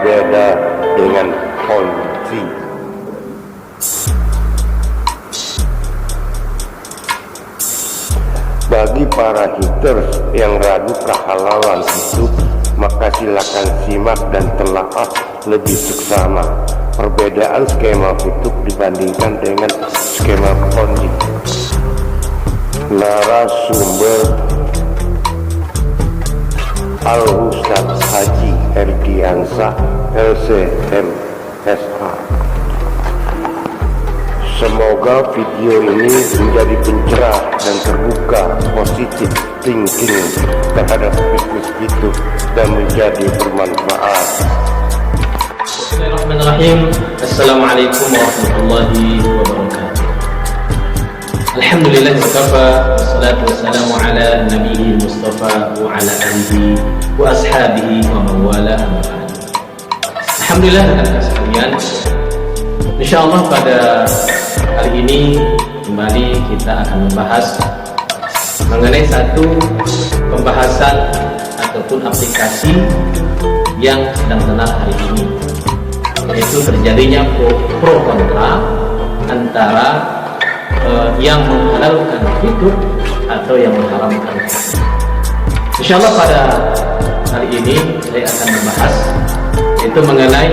berbeda dengan Ponzi. Bagi para haters yang ragu kehalalan itu, maka silakan simak dan telaah lebih seksama perbedaan skema Fitup dibandingkan dengan skema Ponzi. Narasumber Al-Ustadz Haji Erdiansah LCM SH. Semoga video ini menjadi pencerah dan terbuka positif thinking terhadap bisnis itu dan menjadi bermanfaat. Bismillahirrahmanirrahim. Assalamualaikum warahmatullahi wabarakatuh. Alhamdulillah wakafa, wassalatu wassalamu ala nabiyil mustafa wa ala alihi wa ashabihi wa mawala amma ba'd. Alhamdulillah rekan-rekan sekalian, insyaallah pada kali ini kembali kita akan membahas mengenai satu pembahasan ataupun aplikasi yang sedang tenar hari ini, yaitu terjadinya pro kontra antara yang menghalalkan Fitup atau yang mengharamkan Fitup. Insyaallah pada hari ini saya akan membahas yaitu mengenai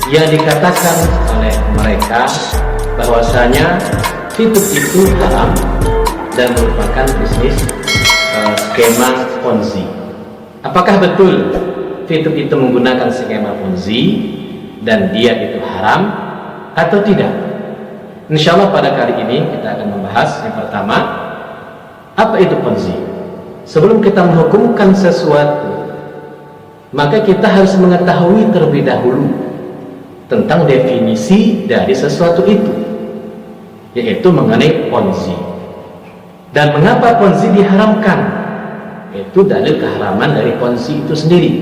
yang dikatakan oleh mereka bahwasanya Fitup itu haram dan merupakan bisnis skema Ponzi. Apakah betul Fitup itu menggunakan skema Ponzi dan dia itu haram atau tidak? Insyaallah pada kali ini kita akan membahas yang pertama, apa itu Ponzi. Sebelum kita menghukumkan sesuatu, maka kita harus mengetahui terlebih dahulu tentang definisi dari sesuatu itu, yaitu mengenai Ponzi. Dan mengapa Ponzi diharamkan? Itu dalil keharaman dari Ponzi itu sendiri.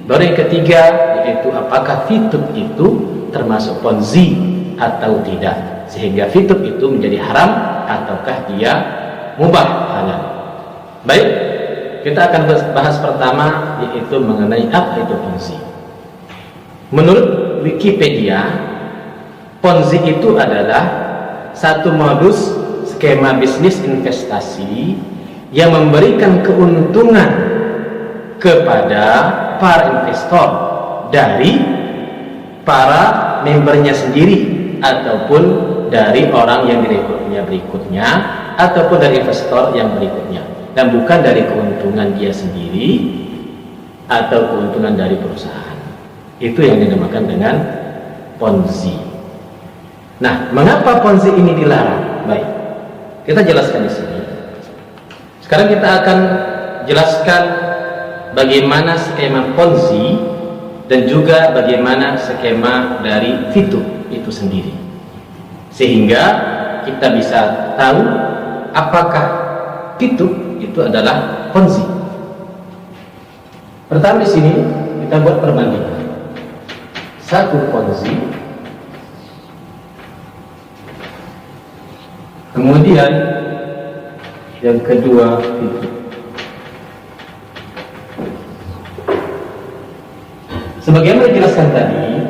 Baru yang ketiga, yaitu apakah Fitup itu termasuk Ponzi atau tidak, sehingga Fitup itu menjadi haram ataukah dia mubah halal. Baik, kita akan bahas pertama, yaitu mengenai apa itu Ponzi. Menurut Wikipedia, Ponzi itu adalah satu modus skema bisnis investasi yang memberikan keuntungan kepada para investor dari para membernya sendiri ataupun dari orang yang direkrutnya berikutnya ataupun dari investor yang berikutnya, dan bukan dari keuntungan dia sendiri atau keuntungan dari perusahaan. Itu yang dinamakan dengan Ponzi. Nah, mengapa Ponzi ini dilarang? Baik, kita jelaskan di sini. Sekarang kita akan jelaskan bagaimana skema Ponzi dan juga bagaimana skema dari Fitup itu sendiri, sehingga kita bisa tahu apakah Fitup itu adalah Ponzi. Pertama di sini kita buat perbandingan. Satu Ponzi, kemudian yang kedua Fitup. Sebagaimana dijelaskan tadi,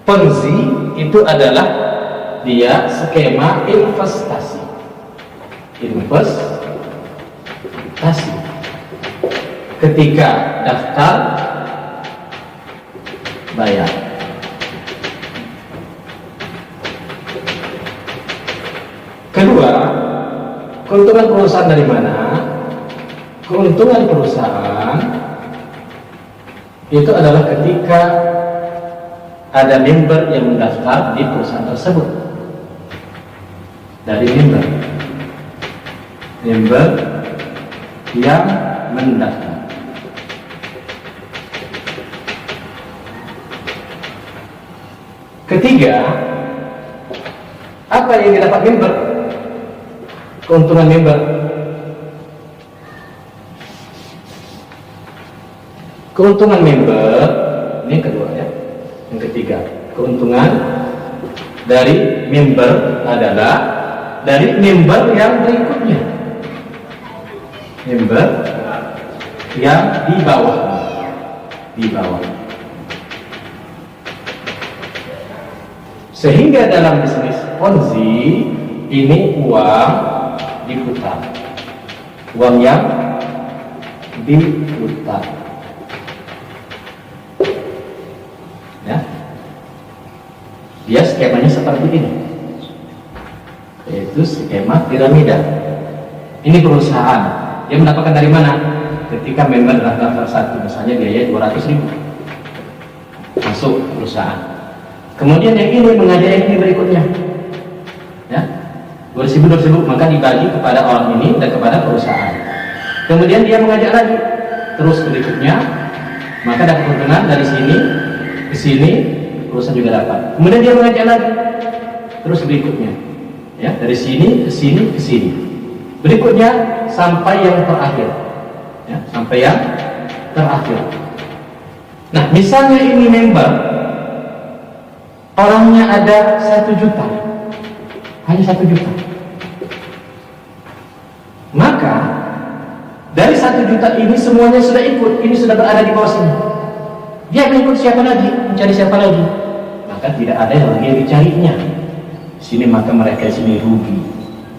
Ponzi itu adalah dia skema investasi. Ketika daftar bayar. Kedua, keuntungan perusahaan dari mana? Keuntungan perusahaan itu adalah ketika ada member yang mendaftar di perusahaan tersebut. Dari member yang mendaftar. Ketiga, apa yang didapat member? Keuntungan member. Keuntungan member, ini kedua ya. Yang ketiga, keuntungan dari member adalah dari member yang berikutnya. Member yang di bawah. Sehingga dalam bisnis Ponzi ini uang diputar, uang yang diputar, ya. Dia skemanya seperti ini, yaitu skema piramida. Ini perusahaan, dia mendapatkan dari mana? Ketika member daftar satu, misalnya biaya 200.000 masuk perusahaan. Kemudian yang ini mengajak yang ini berikutnya, ya, 200.000, maka dibagi kepada orang ini dan kepada perusahaan. Kemudian dia mengajak lagi, terus berikutnya, maka dapat keuntungan dari sini ke sini, perusahaan juga dapat. Kemudian dia mengajak lagi, terus berikutnya, ya, dari sini ke sini ke sini. Berikutnya sampai yang terakhir, ya, sampai yang terakhir. Nah, misalnya ini member, orangnya ada 1 juta, hanya 1 juta. Maka dari 1 juta ini semuanya sudah ikut, ini sudah berada di bawah sini. Dia akan ikut siapa lagi, mencari siapa lagi, maka tidak ada yang lagi yang dicarinya. Sini maka mereka sini rugi.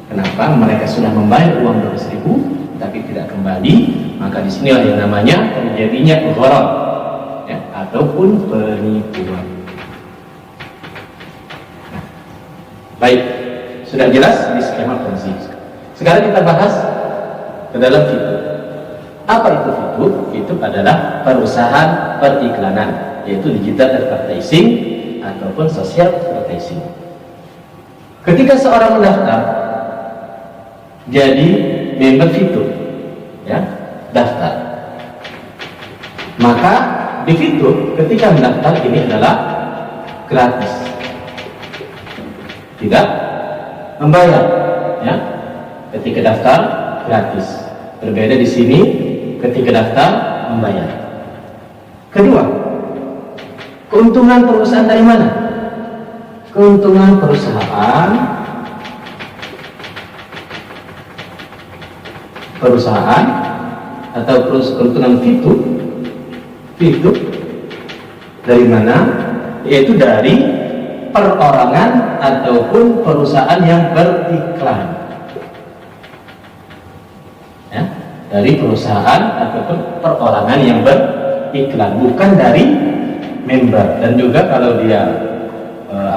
Kenapa? Mereka sudah membayar uang 200.000 tapi tidak kembali, maka disinilah yang namanya terjadinya gharar, ya, ataupun penipuan. Baik, sudah jelas di skema Ponzi. Sekarang kita bahas ke dalam fitur. Apa itu fitur? Fitur adalah perusahaan periklanan, yaitu digital advertising ataupun social advertising. Ketika seorang mendaftar jadi member fitur, ya, daftar, maka di fitur ketika mendaftar ini adalah gratis, tidak membayar, ya. Ketika daftar gratis. Berbeda di sini ketika daftar membayar. Kedua, keuntungan perusahaan dari mana? Keuntungan perusahaan atau keuntungan fitur dari mana? Yaitu dari perorangan ataupun perusahaan yang beriklan, ya, dari perusahaan ataupun perorangan yang beriklan, bukan dari member. Dan juga kalau dia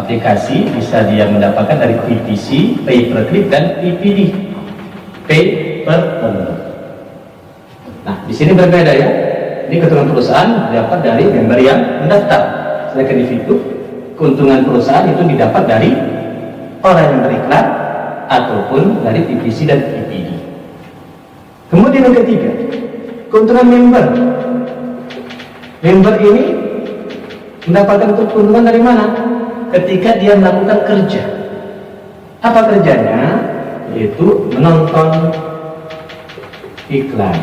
aplikasi bisa dia mendapatkan dari PPC, pay per click, dan PPD, pay per download. Nah, di sini berbeda, ya. Ini keuntungan perusahaan dapat dari member yang mendaftar, sedangkan di fitur keuntungan perusahaan itu didapat dari orang yang beriklan ataupun dari PPC dan PPD. Kemudian yang ketiga, keuntungan member. Member ini mendapatkan keuntungan dari mana? Ketika dia melakukan kerja. Apa kerjanya? Yaitu menonton iklan.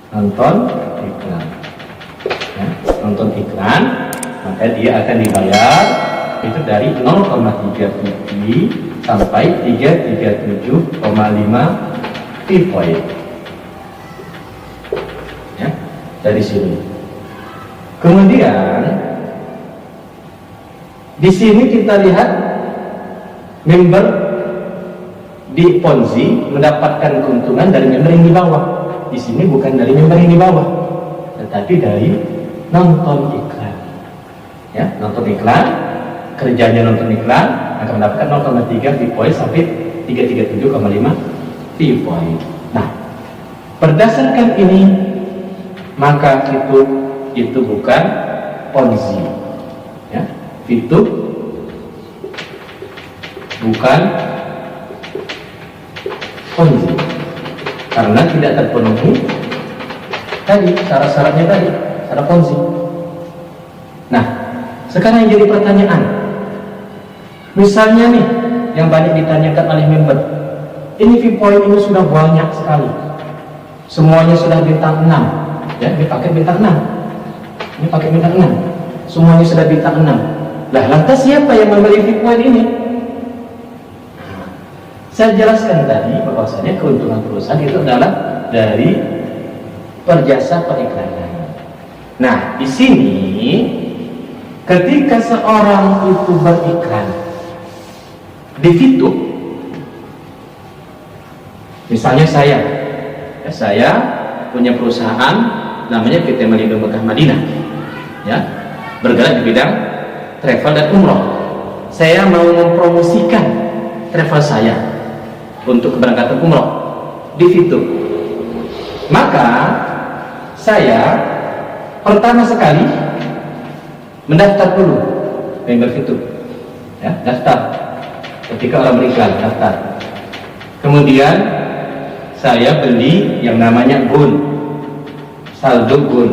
Nonton iklan, ya, nonton iklan, maka dia akan dibayar itu dari 0,3 pp sampai 337,5 p-point, ya, dari sini. Kemudian di sini kita lihat member di Ponzi mendapatkan keuntungan dari member yang di bawah. Di sini bukan dari member yang di bawah, tetapi dari nonton iklan, ya, nonton iklan, kerjanya nonton iklan akan mendapatkan 0,3 p-point sampai 337,5 p-point. Nah, berdasarkan ini maka itu bukan Ponzi, ya, itu bukan Ponzi karena tidak terpenuhi tadi syarat-syaratnya tadi, syarat Ponzi. Nah, sekarang yang jadi pertanyaan, misalnya nih yang banyak ditanyakan oleh member, ini V-point ini sudah banyak sekali, semuanya sudah bintang 6, ya, ini paket bintang 6, ini paket bintang 6, semuanya sudah bintang 6. Lah, lantas siapa yang membeli V-point ini? Saya jelaskan tadi bahwasanya keuntungan perusahaan itu adalah dari perjasa periklanan. Nah, di sini ketika seorang itu beriklan di Fituh, misalnya saya punya perusahaan namanya PT Malindo Mekah Madinah, ya, bergerak di bidang travel dan umroh. Saya mau mempromosikan travel saya untuk keberangkatan umroh di Fituh. Maka saya pertama sekali mendaftar dulu member Fituh, ya, daftar. Ketika orang beriklan, daftar. Kemudian saya beli yang namanya gold, saldo gold.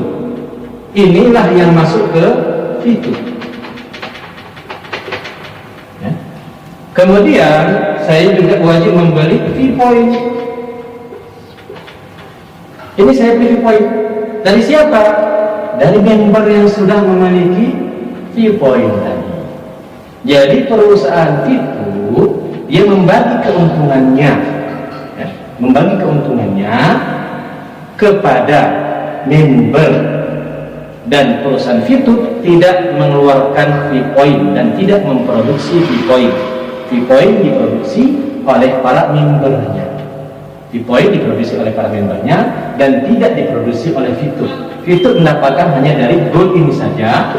Inilah yang masuk ke Fituh. Ya. Kemudian saya juga wajib membeli V-Point. Ini saya beli V-Point. Dari siapa? Dari member yang sudah memiliki V-Point tadi. Jadi perusahaan Fituh dia membagi keuntungannya, ya, membagi keuntungannya kepada member, dan perusahaan Fituh tidak mengeluarkan V-Point dan tidak memproduksi V-Point. V-Point diproduksi oleh para membernya. V-Point diproduksi oleh para membernya dan tidak diproduksi oleh Fituh. Fituh mendapatkan hanya dari gold ini saja.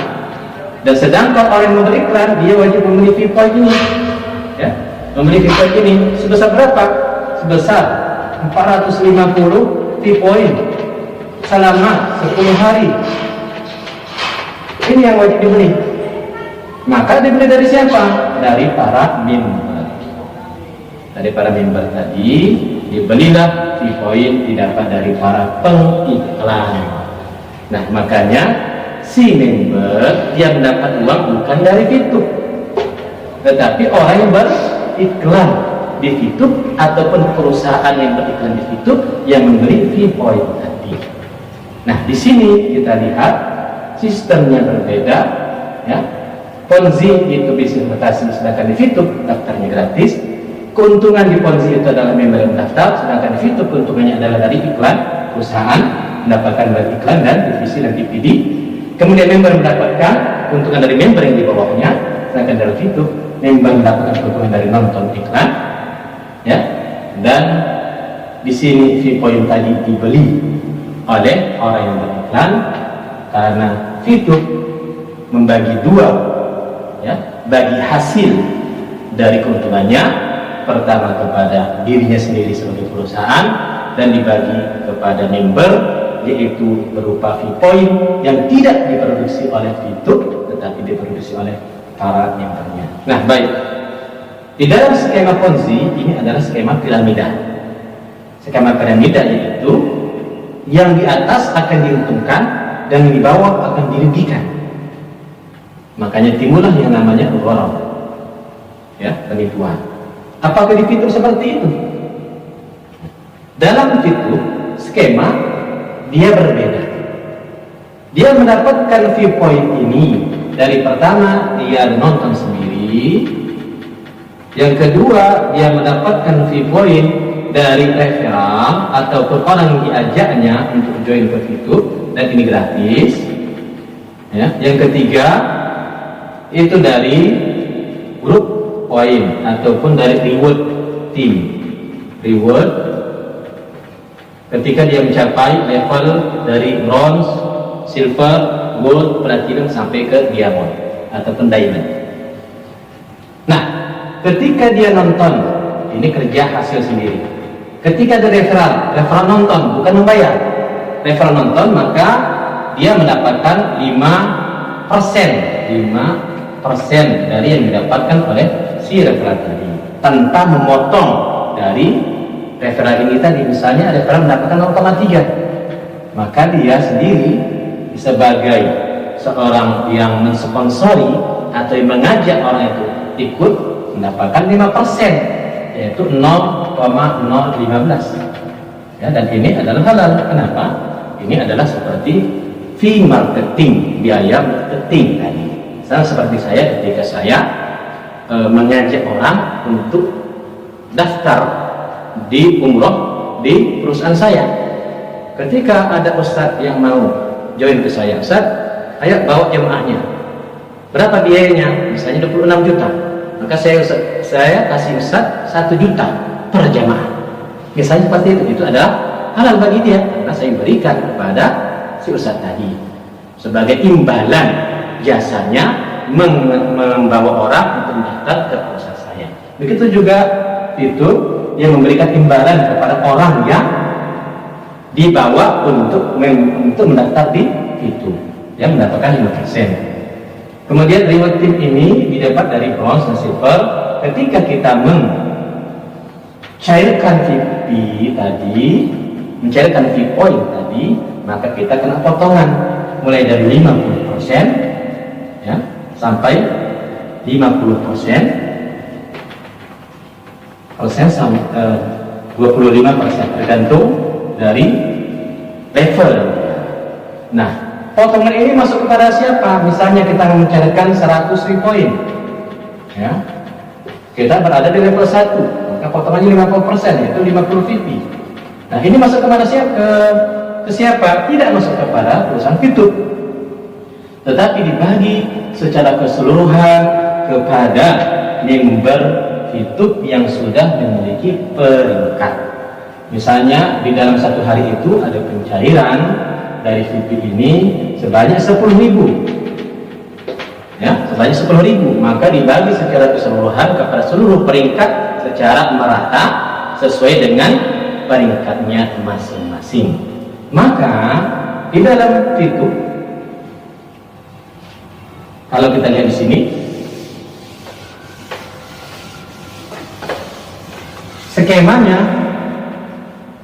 Dan sedangkan orang yang memberi iklan, dia wajib membeli V-Point ini, ya, membeli V-Point ini sebesar berapa? Sebesar 450 V-Point selama 10 hari. Ini yang wajib dibeli. Maka dibeli dari siapa? Dari para member. Dari para member tadi dibelilah V-Point didapat dari para pengiklan. Nah, makanya si member dia mendapat uang bukan dari Fituh, tetapi orang yang beriklan di Fituh ataupun perusahaan yang beriklan di Fituh yang memberi V-Point tadi. Nah, di sini kita lihat sistemnya berbeda, ya. Ponzi itu bisa investasi, sedangkan di Fituh daftarnya gratis. Keuntungan di Ponzi itu adalah member yang mendaftar, sedangkan di Fituh keuntungannya adalah dari iklan, perusahaan mendapatkan dari iklan dan divisi dan DPD. Kemudian member mendapatkan keuntungan dari member yang di bawahnya, sedangkan dari Fituh member mendapatkan keuntungan dari nonton iklan, ya. Dan di sini V-Point tadi dibeli oleh orang yang beriklan karena Fituh membagi dua, ya, bagi hasil dari keuntungannya, pertama kepada dirinya sendiri sebagai perusahaan dan dibagi kepada member, yaitu berupa V-Point yang tidak diproduksi oleh Fituh tetapi diproduksi oleh para membernya. Nah, baik, di dalam skema Ponzi ini adalah skema piramida. Skema piramida yaitu yang di atas akan diuntungkan dan yang di bawah akan dirugikan. Makanya timbullah yang namanya gharar, ya, penipuan. Apakah di Fituh seperti itu? Dalam Fituh skema dia berbeda. Dia mendapatkan V-Point ini dari pertama dia nonton sendiri, yang kedua dia mendapatkan V-Point dari referral ataupun orang yang diajaknya untuk join ke Fituh, dan ini gratis, ya. Yang ketiga itu dari grup poin ataupun dari reward team. Reward ketika dia mencapai level dari bronze, silver, gold, platinum sampai ke diamond ataupun diamond. Nah, ketika dia nonton, ini kerja hasil sendiri. Ketika ada referral nonton, bukan membayar, referral nonton, maka dia mendapatkan 5% dari yang didapatkan oleh si referral tadi, tanpa memotong dari referral ini tadi. Misalnya referral mendapatkan 0,3, maka dia sendiri sebagai seorang yang mensponsori atau yang mengajak orang itu ikut mendapatkan 5%, yaitu 0,015, ya. Dan ini adalah halal. Kenapa? Ini adalah seperti fee marketing, biaya marketing tadi. Sama seperti saya ketika saya mengajak orang untuk daftar di umroh di perusahaan saya. Ketika ada ustadz yang mau join ke saya, Ustadz, ayo bawa jemaahnya. Berapa biayanya? Misalnya 26 juta. Maka saya kasih Ustaz 1 juta per jamaah. Misalnya seperti itu adalah halal bagi dia karena saya berikan kepada si Ustaz tadi sebagai imbalan jasanya membawa orang untuk mendaftar ke perusahaan saya. Begitu juga itu yang memberikan imbalan kepada orang yang dibawa untuk mendaftar di itu, yang mendapatkan 5%. Kemudian reward team ini didapat dari bronze dan silver. Ketika kita mencairkan fee tadi, mencairkan fee point tadi, maka kita kena potongan mulai dari 50% ya, sampai 50% sampai 25%, tergantung dari level. Nah, potongan ini masuk kepada siapa? Misalnya kita mencairkan 100 free point ya, kita berada di level 1, maka potongannya 50%, yaitu 50 VP. Nah, ini masuk kepada siapa? Ke siapa? Tidak masuk kepada perusahaan Fitup, tetapi dibagi secara keseluruhan kepada member Fitup yang sudah memiliki peringkat. Misalnya di dalam satu hari itu ada pencairan dari VP ini sebanyak 10.000 ya, sebanyak 10.000, maka dibagi secara keseluruhan kepada seluruh peringkat secara merata sesuai dengan peringkatnya masing-masing. Maka di dalam Fitup, kalau kita lihat di sini, skemanya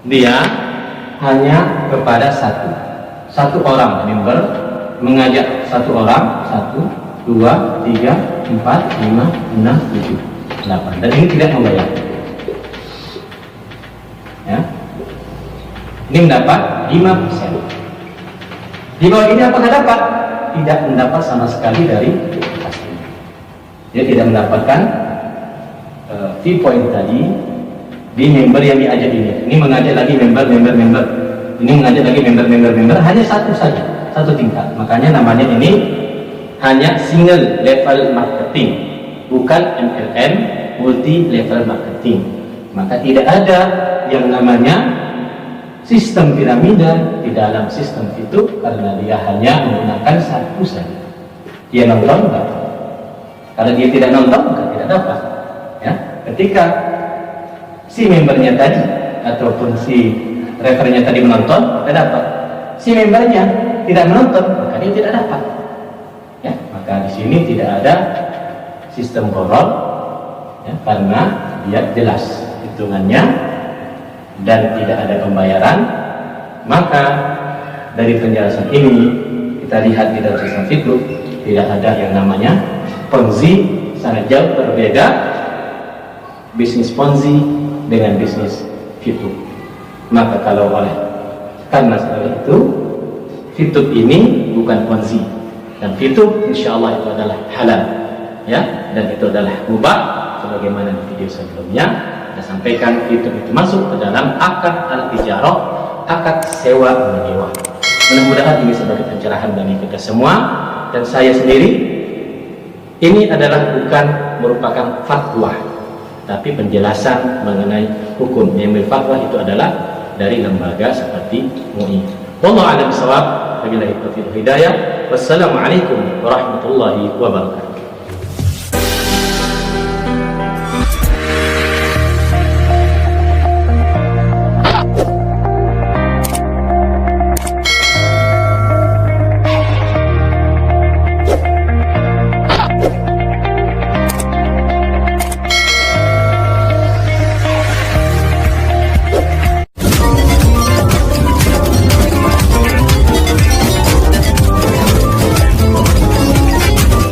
dia hanya kepada satu orang member, mengajak satu orang, 1, 2, 3, 4, 5, 6, 7, 8, dan ini tidak membayar ya. Ini mendapat 5%. Di bawah ini apakah dapat? Tidak mendapat sama sekali dari hasil. Dia tidak mendapatkan fee point tadi di member yang diajak ini. Ini mengajak lagi member. Ini mengajak lagi member. Hanya satu saja, satu tingkat. Makanya namanya ini hanya single level marketing, bukan MLM, multi level marketing. Maka tidak ada yang namanya sistem piramida di dalam sistem itu, karena dia hanya menggunakan satu saja. Dia nonton dapat. Kalau dia tidak nonton maka tidak dapat. Ya, ketika si membernya tadi ataupun si refernya tadi menonton, tidak dapat. Si membernya tidak menonton, maka dia tidak dapat. Ya, maka di sini tidak ada sistem borol, ya, karena dia jelas hitungannya dan tidak ada pembayaran. Maka dari penjelasan ini kita lihat di dalam sistem Fitup tidak ada yang namanya Ponzi, sangat jauh berbeda bisnis Ponzi dengan bisnis Fitup. Maka karena itu Fitup ini bukan Ponzi, dan Fitup insyaallah itu adalah halal ya, dan itu adalah mubah sebagaimana di video sebelumnya kita sampaikan. Fitup itu masuk ke dalam akad al-ijarah, akad sewa menyewa. Mudah-mudahan ini sebagai pencerahan bagi kita semua dan saya sendiri. Ini adalah bukan merupakan fatwa, tapi penjelasan mengenai hukum. Yang berfatwa itu adalah dari lembaga seperti MUI. Wallahu a'lam bishawab. Wabillahi taufiq wal hidayah. Wassalamualaikum warahmatullahi wabarakatuh.